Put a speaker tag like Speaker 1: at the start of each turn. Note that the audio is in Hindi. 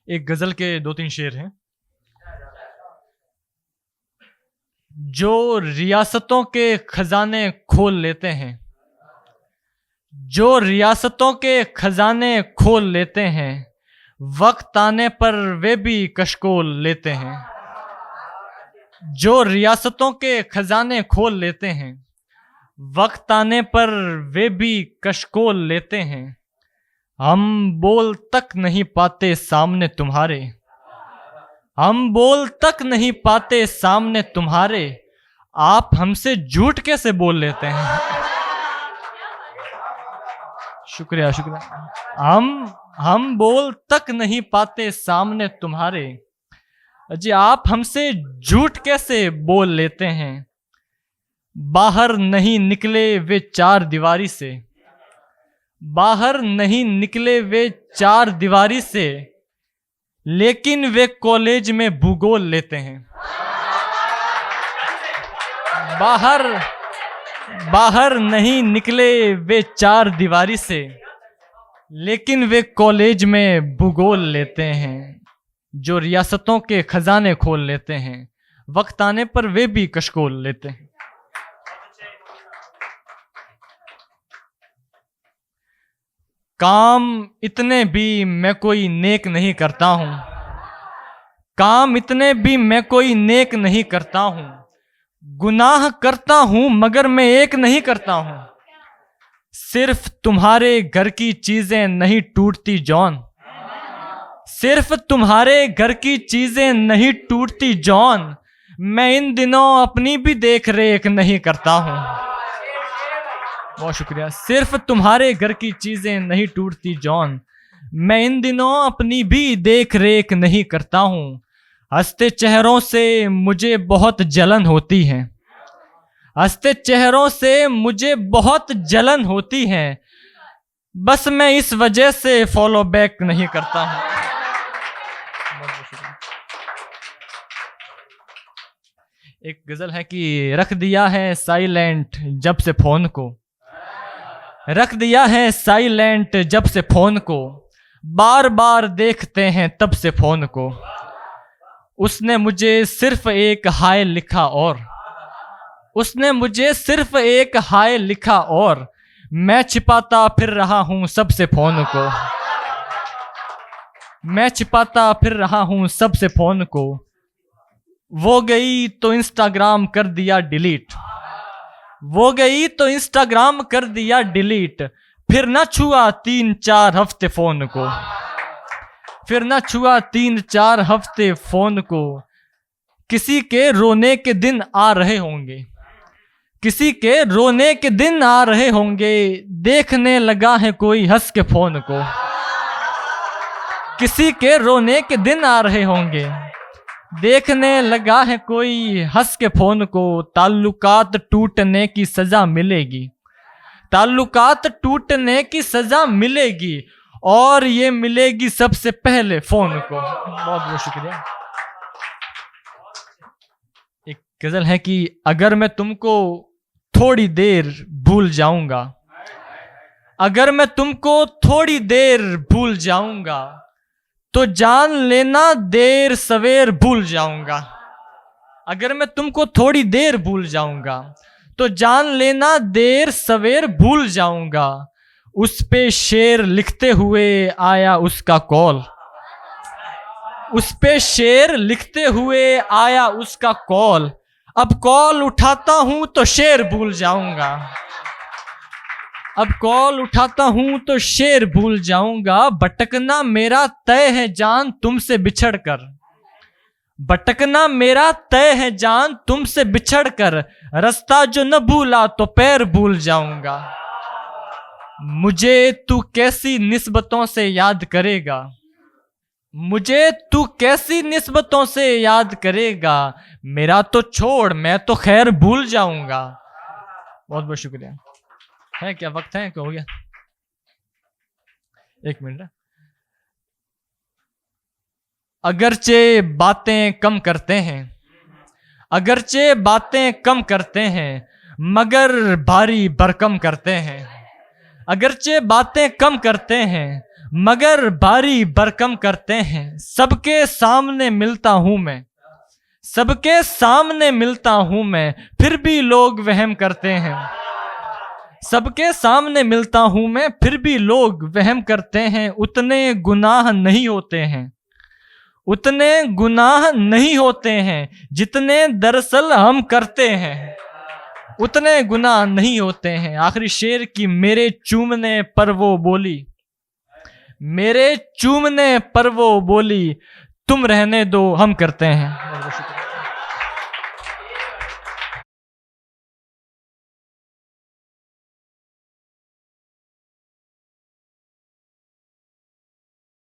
Speaker 1: एक गजल के 2-3 शेर हैं। जो रियासतों के खजाने खोल लेते हैं, जो रियासतों के खजाने खोल लेते हैं, वक्त आने पर वे भी कशकोल लेते हैं। जो रियासतों के खजाने खोल लेते हैं, वक्त आने पर वे भी कशकोल लेते हैं। हम बोल तक नहीं पाते सामने तुम्हारे, हम बोल तक नहीं पाते सामने तुम्हारे, आप हमसे झूठ कैसे बोल लेते हैं। शुक्रिया शुक्रिया। हम बोल तक नहीं पाते सामने तुम्हारे, जी आप हमसे झूठ कैसे बोल लेते हैं। बाहर नहीं निकले वे चार दीवारी से, बाहर नहीं निकले वे चार दीवारी से, लेकिन वे कॉलेज में भूगोल लेते हैं। बाहर नहीं निकले वे चार दीवारी से, लेकिन वे कॉलेज में भूगोल लेते हैं। जो रियासतों के खजाने खोल लेते हैं, वक्त आने पर वे भी कशकोल लेते हैं। काम इतने भी मैं कोई नेक नहीं करता हूं, काम इतने भी मैं कोई नेक नहीं करता हूं, गुनाह करता हूं मगर मैं एक नहीं करता हूं। सिर्फ तुम्हारे घर की चीजें नहीं टूटती जॉन, सिर्फ तुम्हारे घर की चीजें नहीं टूटती जॉन, मैं इन दिनों अपनी भी देख रेख नहीं करता हूं। बहुत शुक्रिया। सिर्फ तुम्हारे घर की चीजें नहीं टूटती जॉन, मैं इन दिनों अपनी भी देख रेख नहीं करता हूं। हंसते चेहरों से मुझे बहुत जलन होती है, हंसते चेहरों से मुझे बहुत जलन होती है, बस मैं इस वजह से फॉलो बैक नहीं करता हूं। एक गजल है कि रख दिया है साइलेंट जब से फोन को, रख दिया है साइलेंट जब से फोन को, बार बार देखते हैं तब से फोन को। उसने मुझे सिर्फ एक हाय लिखा और, उसने मुझे सिर्फ एक हाय लिखा और, मैं छिपाता फिर रहा हूं सबसे फोन को, मैं छिपाता फिर रहा हूं सबसे फोन को। वो गई तो इंस्टाग्राम कर दिया डिलीट, वो गई तो इंस्टाग्राम कर दिया डिलीट, फिर ना छुआ 3-4 हफ्ते फोन को, फिर ना छुआ 3-4 हफ्ते फोन को। किसी के रोने के दिन आ रहे होंगे, किसी के रोने के दिन आ रहे होंगे, देखने लगा है कोई हंस के फोन को, किसी के रोने के दिन आ रहे होंगे, देखने लगा है कोई हंस के फोन को। ताल्लुकात टूटने की सजा मिलेगी, ताल्लुकात टूटने की सजा मिलेगी, और ये मिलेगी सबसे पहले फोन को। बहुत बहुत शुक्रिया। एक गजल है कि अगर मैं तुमको थोड़ी देर भूल जाऊंगा, अगर मैं तुमको थोड़ी देर भूल जाऊंगा, तो जान लेना देर सवेर भूल जाऊंगा। अगर मैं तुमको थोड़ी देर भूल जाऊंगा, तो जान लेना देर सवेर भूल जाऊंगा। उस पे शेर लिखते हुए आया उसका कॉल, उस पे शेर लिखते हुए आया उसका कॉल, अब कॉल उठाता हूं तो शेर भूल जाऊंगा, अब कॉल उठाता हूं तो शेर भूल जाऊंगा। भटकना मेरा तय है जान तुमसे बिछड़ कर, भटकना मेरा तय है जान तुमसे बिछड़ कर, रास्ता जो न भूला तो पैर भूल जाऊंगा। मुझे तू कैसी निस्बतों से याद करेगा, मुझे तू कैसी निस्बतों से याद करेगा, मेरा तो छोड़ मैं तो खैर भूल जाऊंगा। बहुत बहुत शुक्रिया। है क्या वक्त है, क्या हो गया? एक मिनट। अगरचे बातें कम करते हैं, अगरचे बातें कम करते हैं, मगर भारी भरकम करते हैं। अगरचे बातें कम करते हैं, मगर बारी बरकम करते हैं। सबके सामने मिलता हूं मैं, सबके सामने मिलता हूं मैं, फिर भी लोग वहम करते हैं। सबके सामने मिलता हूं मैं, फिर भी लोग वहम करते हैं। उतने गुनाह नहीं होते हैं, उतने गुनाह नहीं होते हैं जितने दरअसल हम करते हैं। उतने गुनाह नहीं होते हैं। आखिरी शेर की मेरे चूमने पर वो बोली, मेरे चूमने पर वो बोली, तुम रहने दो हम करते हैं।